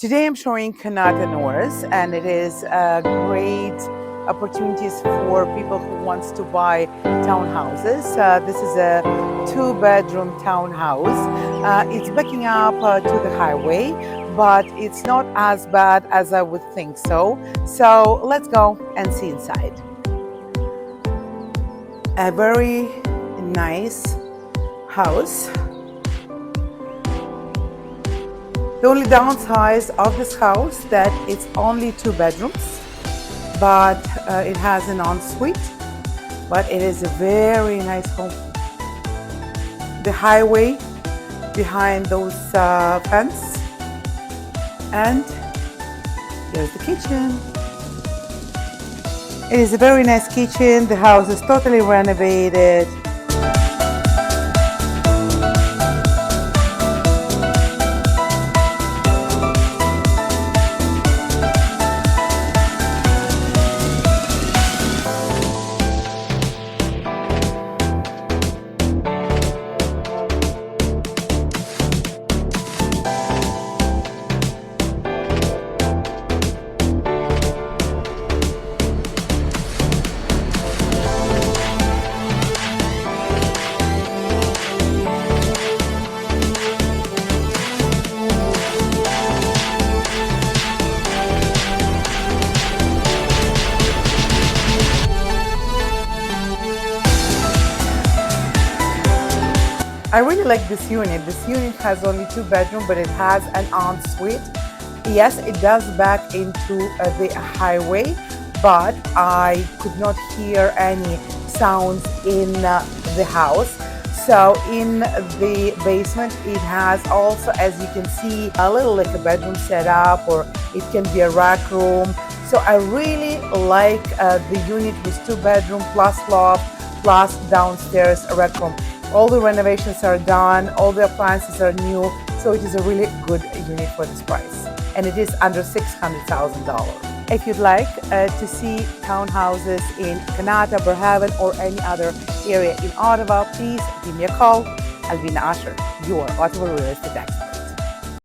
Today I'm showing Kanata North, and it is a great opportunities for people who wants to buy townhouses. This is a 2-bedroom townhouse. It's backing up to the highway, but it's not as bad as I would think so. So let's go and see inside. A very nice house. The only downside of this house that it's only 2 bedrooms, but it has an ensuite, but it is a very nice home. The highway behind those fence, and here's the kitchen. It is a very nice kitchen. The house is totally renovated. I really like this unit. This unit has only 2 bedrooms, but it has an ensuite. Yes, it does back into the highway, but I could not hear any sounds in the house. So in the basement, it has also, as you can see, a little like a bedroom setup, or it can be a rack room. So I really like the unit with 2 bedrooms plus loft plus downstairs rack room. All the renovations are done, all the appliances are new, so it is a really good unit for this price. And it is under $600,000. If you'd like to see townhouses in Kanata, Barhaven, or any other area in Ottawa, please give me a call. I'll be Usher, your Ottawa real estate expert.